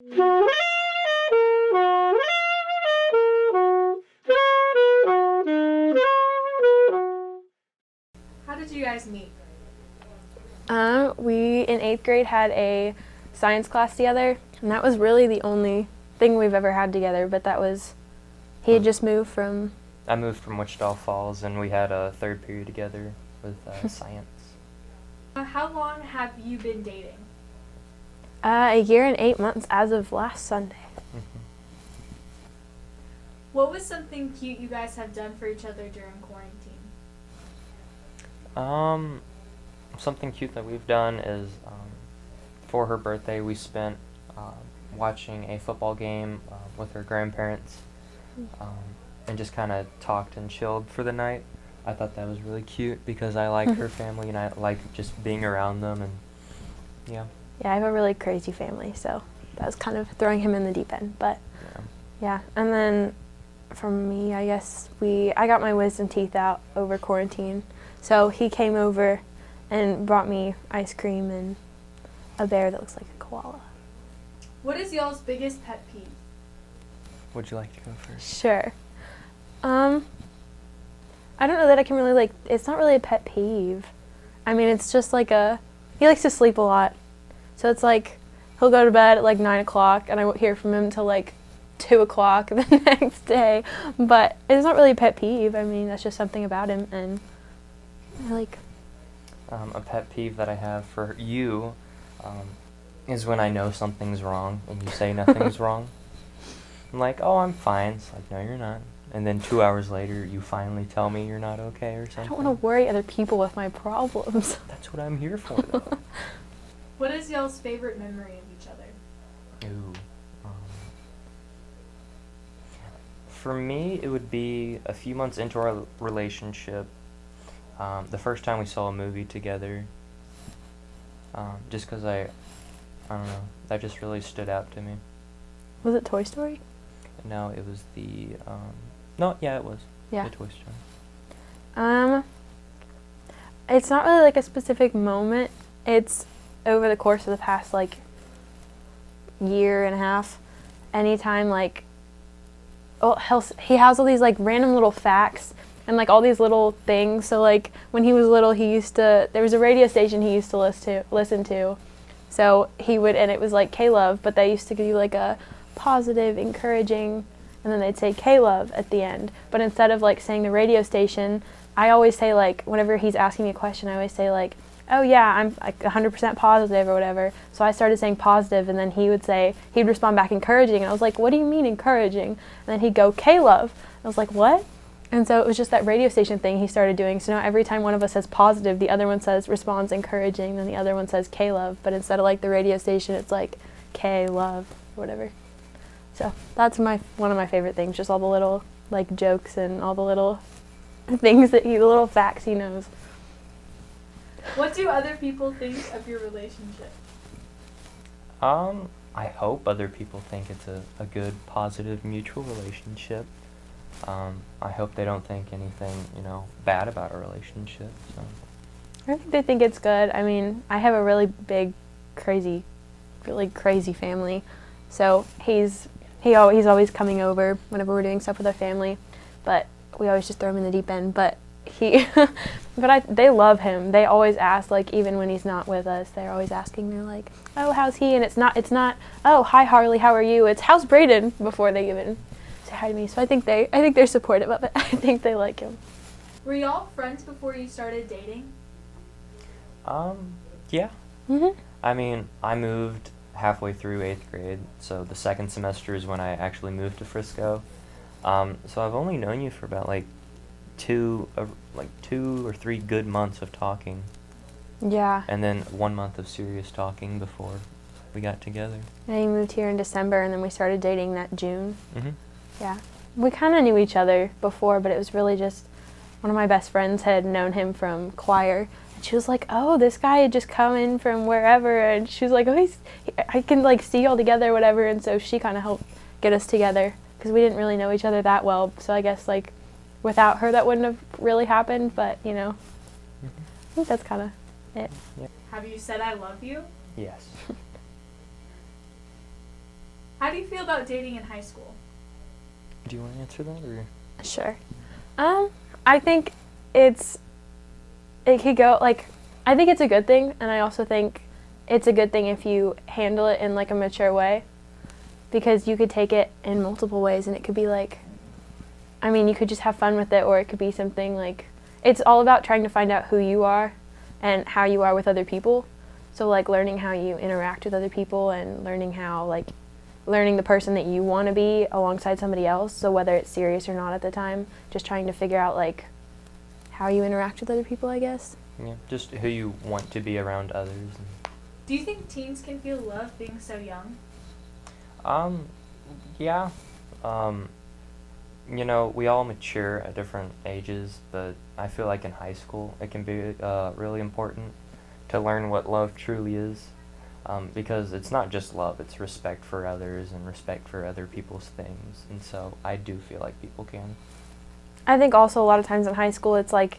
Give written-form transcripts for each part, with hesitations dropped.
How did you guys meet? We in 8th grade had a science class together, and that was really the only thing we've ever had together, but he had just moved from... I moved from Wichita Falls, and we had a third period together with science. How long have you been dating? A year and 8 months as of last Sunday. Mm-hmm. What was something cute you guys have done for each other during quarantine? Something cute that we've done is for her birthday we spent watching a football game with her grandparents and just kind of talked and chilled for the night. I thought that was really cute because I like her family and I like just being around them, and yeah. Yeah, I have a really crazy family, so that was kind of throwing him in the deep end, but yeah. And then for me, I guess I got my wisdom teeth out over quarantine, so he came over and brought me ice cream and a bear that looks like a koala. What is y'all's biggest pet peeve? Would you like to go first? Sure. I don't know that I can really, it's not really a pet peeve. I mean, it's just he likes to sleep a lot. So it's he'll go to bed at 9 o'clock and I won't hear from him until 2 o'clock the next day. But it's not really a pet peeve. I mean, that's just something about him, and I like... A pet peeve that I have for you is when I know something's wrong and you say nothing's wrong. I'm like, oh, I'm fine. It's like, no, you're not. And then 2 hours later, you finally tell me you're not okay or something. I don't want to worry other people with my problems. That's what I'm here for, though. What is y'all's favorite memory of each other? Ooh. For me, it would be a few months into our relationship. The first time we saw a movie together. Just because I don't know, that just really stood out to me. Was it Toy Story? No, it was the, no, yeah, it was. Yeah. The Toy Story. It's not really a specific moment. It's over the course of the past year and a half. Anytime he has all these random little facts and all these little things. So when he was little, there was a radio station he used to listen to. So he would, and it was K-Love, but they used to do a positive, encouraging, and then they'd say K-Love at the end. But instead of saying the radio station, I always say whenever he's asking me a question, I always say oh yeah, I'm 100% positive or whatever. So I started saying positive, and then he'd respond back encouraging, and I was like, what do you mean encouraging? And then he'd go K-Love. I was like, what? And so it was just that radio station thing he started doing. So now every time one of us says positive, the other one responds encouraging, then the other one says K-Love. But instead of the radio station, it's K-Love, whatever. So that's one of my favorite things, just all the little jokes and all the little things the little facts he knows. What do other people think of your relationship? I hope other people think it's a good, positive, mutual relationship. I hope they don't think anything, bad about our relationship. So. I think they think it's good. I mean, I have a really big, really crazy family. So he's always coming over whenever we're doing stuff with our family, but we always just throw him in the deep end. But they love him. They always ask, even when he's not with us, they're always asking. They're like, oh, how's he? And it's not, oh, hi Harley, how are you? It's how's Braden, before they even say hi to me. So I think they're supportive of it. I think they like him. Were y'all friends before you started dating? Yeah. Mhm. I mean, I moved halfway through 8th grade, so the second semester is when I actually moved to Frisco. So I've only known you for about 2 or 3 good months of talking. Yeah. And then 1 month of serious talking before we got together. And he moved here in December, and then we started dating that June. Mm-hmm. Yeah. We kind of knew each other before, but it was really just one of my best friends had known him from choir. And she was like, oh, this guy had just come in from wherever. And she was like, oh, I can see y'all together or whatever. And so she kind of helped get us together because we didn't really know each other that well. So I guess without her that wouldn't have really happened. But, Mm-hmm. I think that's kind of it. Yeah. Have you said I love you? Yes. How do you feel about dating in high school? Do you want to answer that or? Sure. I think it could go, like, I think it's a good thing, and I also think it's a good thing if you handle it in, like, a mature way, because you could take it in multiple ways, and it could be, like, I mean, you could just have fun with it, or it could be something, like, it's all about trying to find out who you are and how you are with other people. So, like, learning how you interact with other people and learning how, like, learning the person that you want to be alongside somebody else. So whether it's serious or not at the time, just trying to figure out, like, how you interact with other people, I guess. Yeah, just who you want to be around others. Do you think teens can feel love being so young? Yeah. You know, we all mature at different ages, but I feel like in high school it can be really important to learn what love truly is, because it's not just love, it's respect for others and respect for other people's things, and so I do feel like people can. I think also a lot of times in high school it's like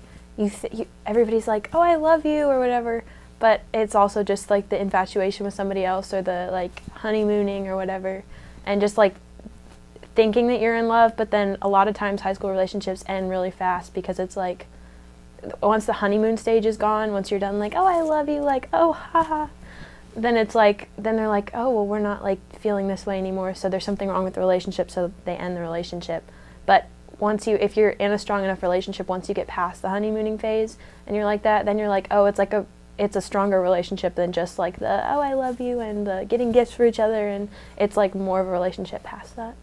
everybody's like, oh, I love you or whatever, but it's also just like the infatuation with somebody else or the, like, honeymooning or whatever, and just, like, thinking that you're in love. But then a lot of times high school relationships end really fast because it's like once the honeymoon stage is gone, once you're done, like, oh, I love you, like, oh, haha, then it's like, then they're like, oh, well, we're not, like, feeling this way anymore, so there's something wrong with the relationship, so they end the relationship. But if you're in a strong enough relationship, once you get past the honeymooning phase and you're like that, then you're like, oh, it's a stronger relationship than just like the, oh, I love you and the getting gifts for each other, and it's like more of a relationship past that.